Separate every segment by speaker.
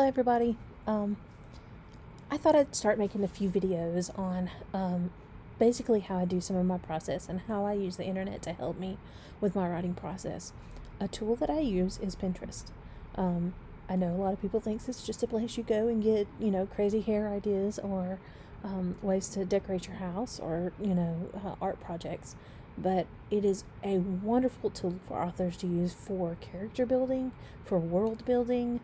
Speaker 1: Hello everybody. I thought I'd start making a few videos on basically how I do some of my process and how I use the internet to help me with my writing process. A tool that I use is Pinterest. I know a lot of people think it's just a place you go and get, crazy hair ideas or ways to decorate your house or, art projects. But it is a wonderful tool for authors to use for character building, for world building,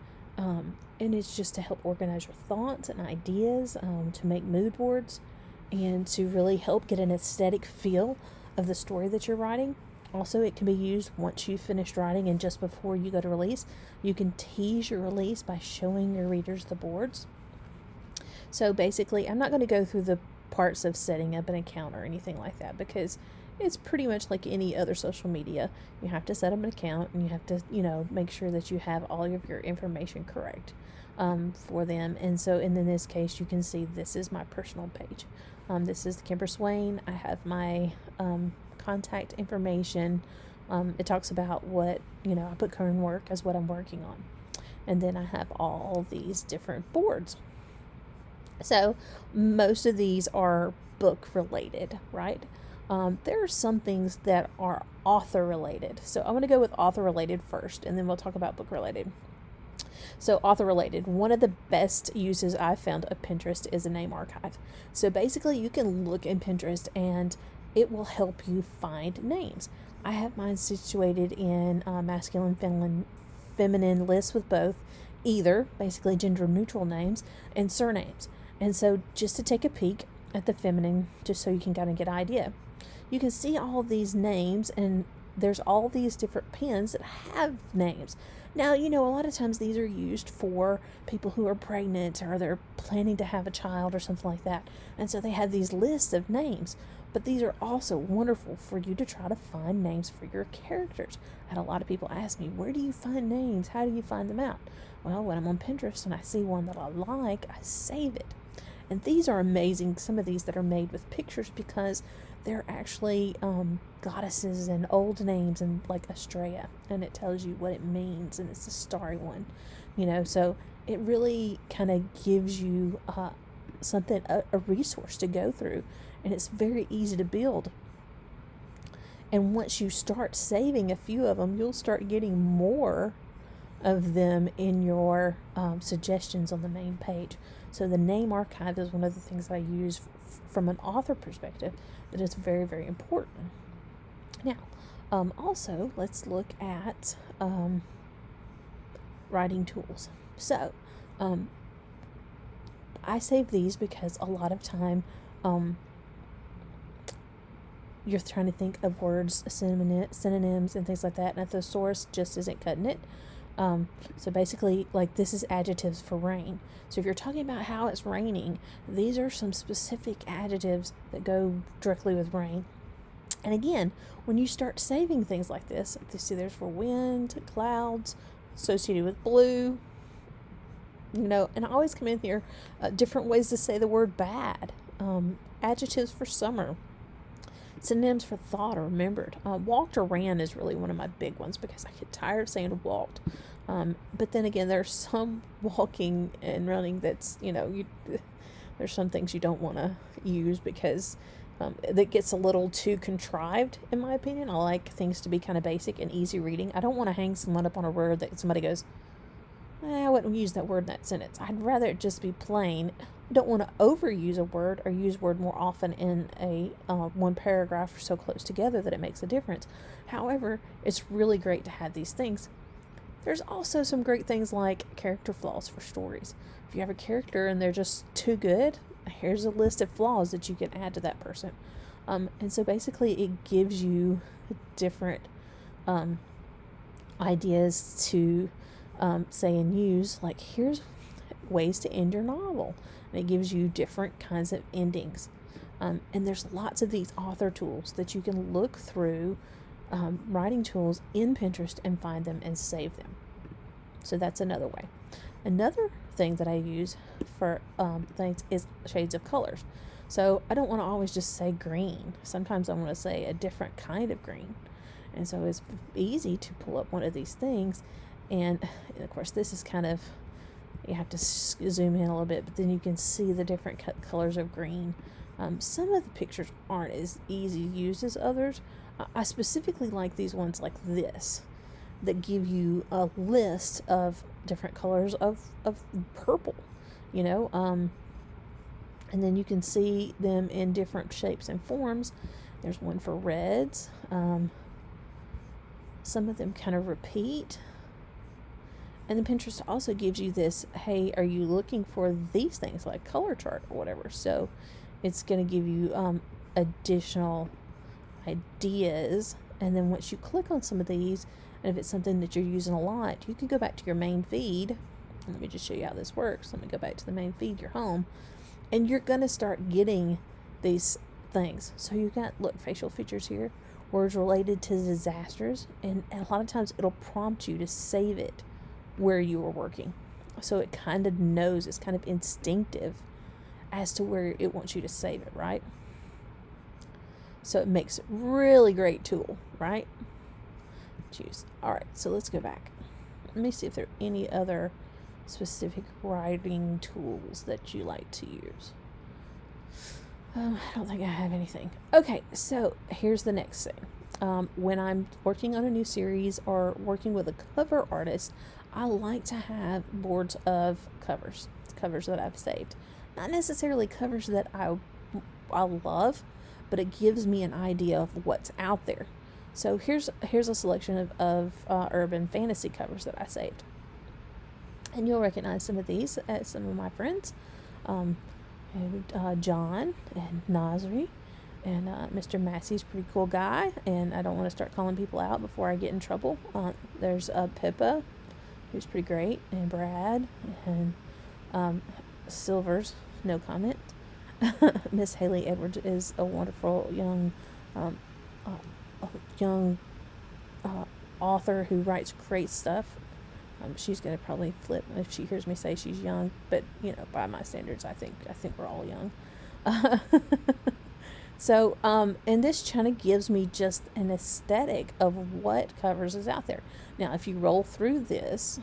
Speaker 1: and it's just to help organize your thoughts and ideas, to make mood boards, and to really help get an aesthetic feel of the story that you're writing. Also, it can be used once you've finished writing and just before you go to release. You can tease your release by showing your readers the boards. So basically, I'm not going to go through the parts of setting up an account or anything like that because it's pretty much like any other social media. You have to set up an account and you have to, make sure that you have all of your information correct for them. And so in this case, you can see this is my personal page. This is Kimbra Swain. I have my contact information. It talks about what, I put current work as what I'm working on. And then I have all these different boards. So most of these are book related, right? There are some things that are author related. So I'm going to go with author related first, and then we'll talk about book related. So author related, one of the best uses I've found of Pinterest is a name archive. So basically you can look in Pinterest and it will help you find names. I have mine situated in masculine, feminine lists with both, either basically gender neutral names and surnames. And so just to take a peek at the feminine, just so you can kind of get an idea, you can see all these names, and there's all these different pins that have names. Now, a lot of times these are used for people who are pregnant or they're planning to have a child or something like that. And so they have these lists of names. But these are also wonderful for you to try to find names for your characters. I had a lot of people ask me, where do you find names? How do you find them out? Well, when I'm on Pinterest and I see one that I like, I save it. And these are amazing, some of these that are made with pictures, because they're actually goddesses and old names, and like Estrella, and it tells you what it means, and it's a starry one, so it really kind of gives you something, a resource to go through, and it's very easy to build. And once you start saving a few of them, you'll start getting more of them in your suggestions on the main page. So the name archive is one of the things I use from an author perspective that is very, very important. Now, also, let's look at writing tools. So, I save these because a lot of time you're trying to think of words, synonyms, and things like that, and a thesaurus just isn't cutting it. So basically, like, this is adjectives for rain. So if you're talking about how it's raining, these are some specific adjectives that go directly with rain. And again, when you start saving things like this, see, there's for wind, clouds, associated with blue, and I always come in here, different ways to say the word bad, adjectives for summer, synonyms for thought or remembered. Walked or ran is really one of my big ones because I get tired of saying walked. But then again, there's some walking and running that's, there's some things you don't want to use because that gets a little too contrived, in my opinion. I like things to be kind of basic and easy reading. I don't want to hang someone up on a word that somebody goes, I wouldn't use that word in that sentence. I'd rather it just be plain. I don't want to overuse a word or use word more often in a one paragraph or so close together that it makes a difference. However, it's really great to have these things. There's also some great things like character flaws for stories. If you have a character and they're just too good, here's a list of flaws that you can add to that person. And so basically it gives you different ideas to say and use, like, here's ways to end your novel, and it gives you different kinds of endings, and there's lots of these author tools that you can look through, writing tools in Pinterest, and find them and save them. So that's another way. Another thing that I use for things is shades of colors. So I don't want to always just say green. Sometimes I want to say a different kind of green. And so it's easy to pull up one of these things. And of course, this is kind of You have to zoom in a little bit, but then you can see the different colors of green. Some of the pictures aren't as easy to use as others. I specifically like these ones like this, that give you a list of different colors of purple, you know, and then you can see them in different shapes and forms. There's one for reds. Some of them kind of repeat. And then Pinterest also gives you this, hey, are you looking for these things like color chart or whatever? So it's going to give you additional ideas. And then once you click on some of these, and if it's something that you're using a lot, you can go back to your main feed. Let me just show you how this works. Let me go back to the main feed, your home, and you're going to start getting these things. So you've got, look, facial features here, words related to disasters, and a lot of times it'll prompt you to save it where you were working. So it kind of knows, it's kind of instinctive as to where it wants you to save it, right? So it makes it really great tool, right? Choose. All right, so let's go back. Let me see if there are any other specific writing tools that you like to use. I don't think I have anything. Okay, so here's the next thing. When I'm working on a new series or working with a cover artist, I like to have boards of covers that I've saved. Not necessarily covers that I love, but it gives me an idea of what's out there. So here's a selection of urban fantasy covers that I saved. And you'll recognize some of these as some of my friends. John and Nasri, and Mr. Massey's a pretty cool guy, and I don't want to start calling people out before I get in trouble. There's Pippa, who's pretty great, and Brad, and Silvers, no comment. Miss Haley Edwards is a wonderful young author who writes great stuff. She's gonna probably flip if she hears me say she's young, but you know, by my standards, I think we're all young. So, and this kind of gives me just an aesthetic of what covers is out there. Now, if you roll through this,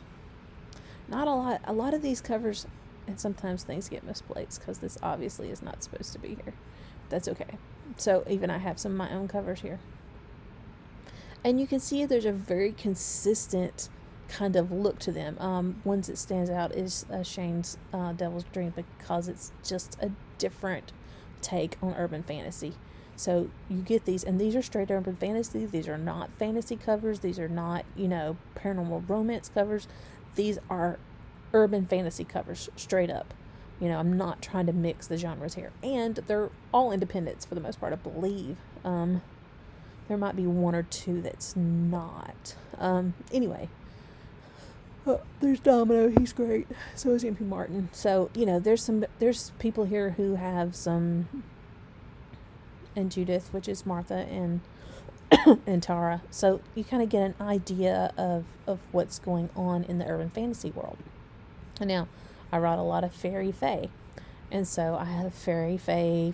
Speaker 1: not a lot of these covers, and sometimes things get misplaced because this obviously is not supposed to be here. That's okay. So even I have some of my own covers here. And you can see there's a very consistent kind of look to them. Ones that stands out is Shane's Devil's Dream, because it's just a different take on urban fantasy. So you get these, and these are straight urban fantasy. These are not fantasy covers. These are not, you know, paranormal romance covers. These are urban fantasy covers straight up. You know, I'm not trying to mix the genres here. And they're all independents for the most part, I believe. There might be one or two that's not. Anyway. There's Domino, he's great. So is MP Martin. So, you know, there's people here who have some, and Judith, which is Martha, and and Tara. So you kind of get an idea of what's going on in the urban fantasy world. And now, I write a lot of fairy fae. And so I have fairy fae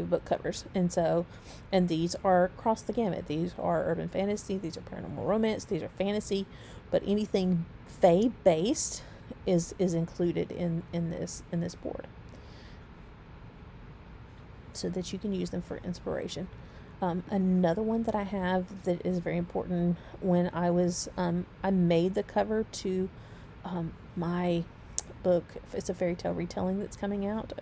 Speaker 1: book covers. And these are across the gamut. These are urban fantasy, these are paranormal romance, these are fantasy, but anything fae based is included in this board, so that you can use them for inspiration. Another one that I have that is very important, when I made the cover to my book. It's a fairy tale retelling that's coming out,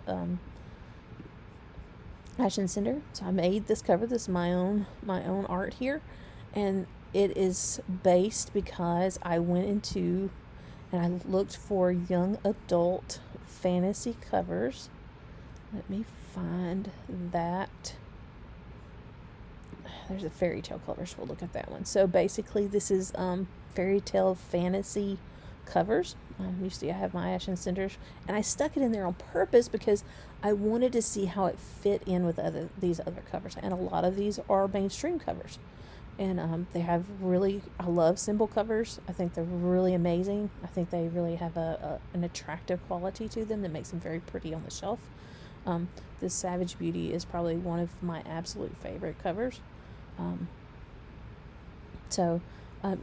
Speaker 1: Ash and Cinder. So I made this cover. This is my own art here, and it is based because I went into and I looked for young adult fantasy covers. Let me find that. There's a fairy tale cover, so we'll look at that one. So basically, this is fairy tale fantasy covers. You see I have my Ash and Cinders, and I stuck it in there on purpose because I wanted to see how it fit in with these other covers, and a lot of these are mainstream covers, and they have really, I love symbol covers. I think they're really amazing. I think they really have an attractive quality to them that makes them very pretty on the shelf. This Savage Beauty is probably one of my absolute favorite covers.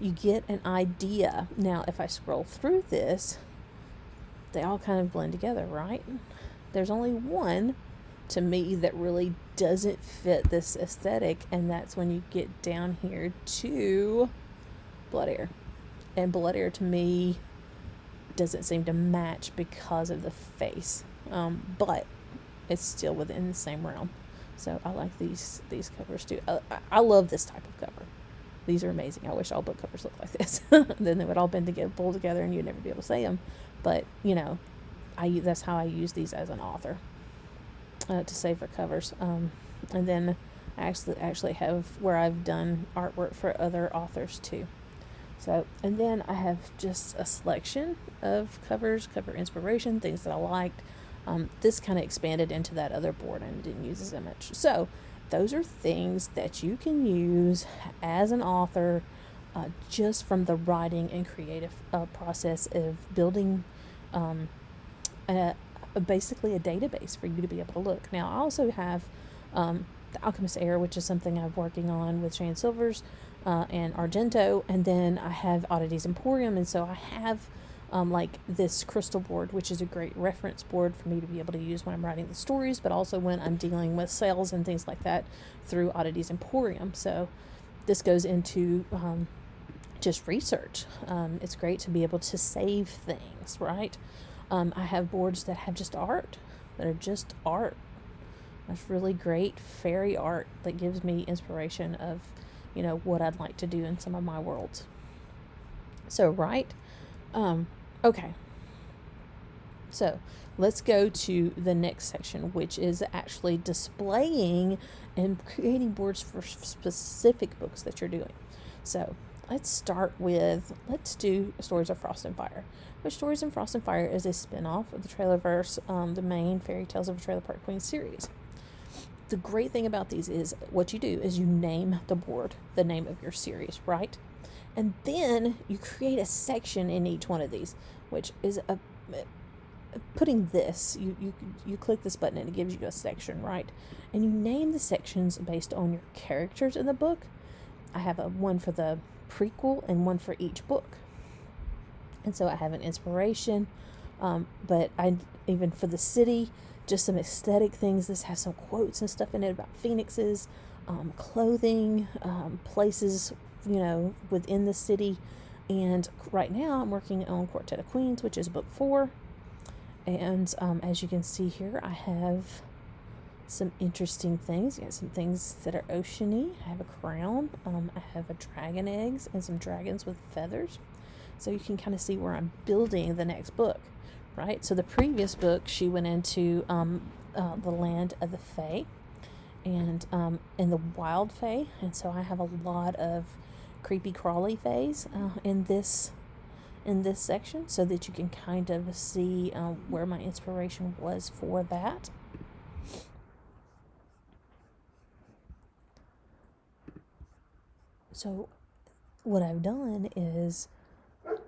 Speaker 1: You get an idea. Now, if I scroll through this, they all kind of blend together, right? There's only one to me that really doesn't fit this aesthetic, and that's when you get down here to Blood Air. And Blood Air to me doesn't seem to match because of the face, but it's still within the same realm. So I like these covers too. I love this type of cover. These are amazing. I wish all book covers looked like this. Then they would all bend together, pull together, and you'd never be able to say them. But that's how I use these as an author, to save for covers. And then I actually have where I've done artwork for other authors too. So, and then I have just a selection of covers, cover inspiration, things that I liked. This kind of expanded into that other board and didn't use as much. So those are things that you can use as an author, just from the writing and creative process of building basically a database for you to be able to look. Now, I also have the Alchemist Air, which is something I'm working on with Shane Silvers and Argento, and then I have Oddities Emporium, and so I have like this crystal board, which is a great reference board for me to be able to use when I'm writing the stories, but also when I'm dealing with sales and things like that through Oddities Emporium. So this goes into just research. It's great to be able to save things, right? I have boards that have just art, that are just art. That's really great fairy art that gives me inspiration of, what I'd like to do in some of my worlds. So, right? Okay. So, let's go to the next section, which is actually displaying and creating boards for specific books that you're doing. So, let's do Stories of Frost and Fire. Which Stories of Frost and Fire is a spin-off of the Trailerverse, the main Fairy Tales of a Trailer Park Queen series. The great thing about these is what you do is you name the board, the name of your series, right? And then you create a section in each one of these, which is putting this, you click this button and it gives you a section, right? And you name the sections based on your characters in the book. I have one for the prequel and one for each book. And so I have an inspiration, but even for the city, just some aesthetic things. This has some quotes and stuff in it about phoenixes, clothing, places, within the city. And right now I'm working on Quartet of Queens, which is book 4. And as you can see here, I have some interesting things. You got some things that are oceany. I have a crown. I have a dragon eggs and some dragons with feathers. So you can kind of see where I'm building the next book, right? So the previous book, she went into the land of the Fae and in the wild Fae. And so I have a lot of creepy crawly Faes in this section, so that you can kind of see where my inspiration was for that. So what I've done is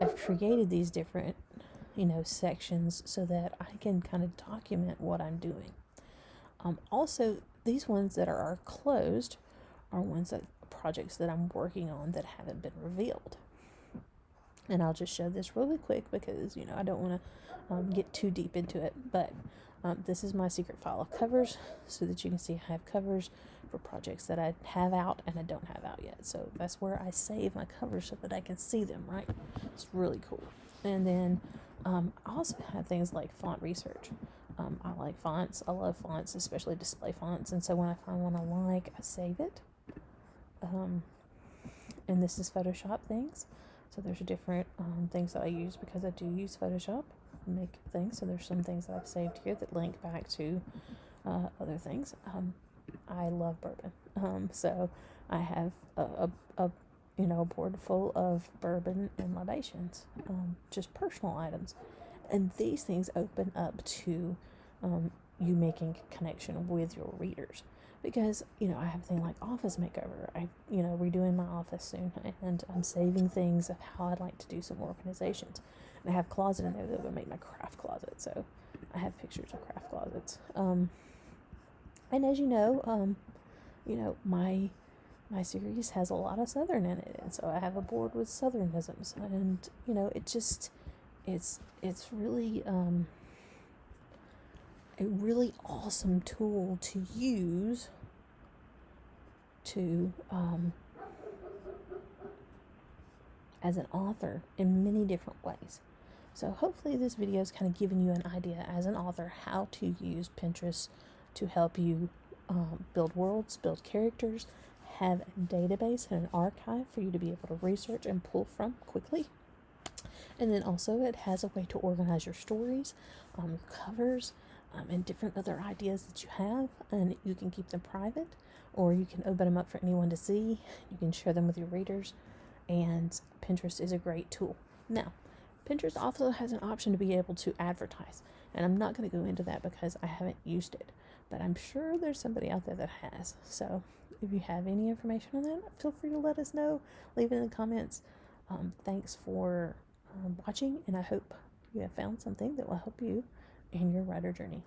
Speaker 1: I've created these different, sections so that I can kind of document what I'm doing. Also, these ones that are closed are projects that I'm working on that haven't been revealed. And I'll just show this really quick because, I don't want to get too deep into it. But this is my secret file of covers so that you can see I have covers for projects that I have out and I don't have out yet. So that's where I save my covers so that I can see them, right? It's really cool. And then I also have things like font research. I like fonts. I love fonts, especially display fonts. And so when I find one I like, I save it. And this is Photoshop things. So there's different things that I use because I do use Photoshop to make things. So there's some things that I've saved here that link back to other things. I love bourbon. So I have a board full of bourbon and libations, just personal items. And these things open up to you making a connection with your readers. Because, I have a thing like office makeover. Redoing my office soon. And I'm saving things of how I'd like to do some organizations. And I have a closet in there that would make my craft closet. So I have pictures of craft closets. And as my series has a lot of Southern in it. And so I have a board with Southernisms. And, It's really a really awesome tool to use to as an author in many different ways. So hopefully this video is kind of giving you an idea as an author how to use Pinterest to help you build worlds, build characters, have a database and an archive for you to be able to research and pull from quickly. And then also it has a way to organize your stories, your covers, and different other ideas that you have, and you can keep them private or you can open them up for anyone to see. You can share them with your readers, and Pinterest is a great tool. Now, Pinterest also has an option to be able to advertise, and I'm not going to go into that because I haven't used it, but I'm sure there's somebody out there that has. So if you have any information on that, feel free to let us know. Leave it in the comments. Thanks for watching, and I hope you have found something that will help you in your writer journey.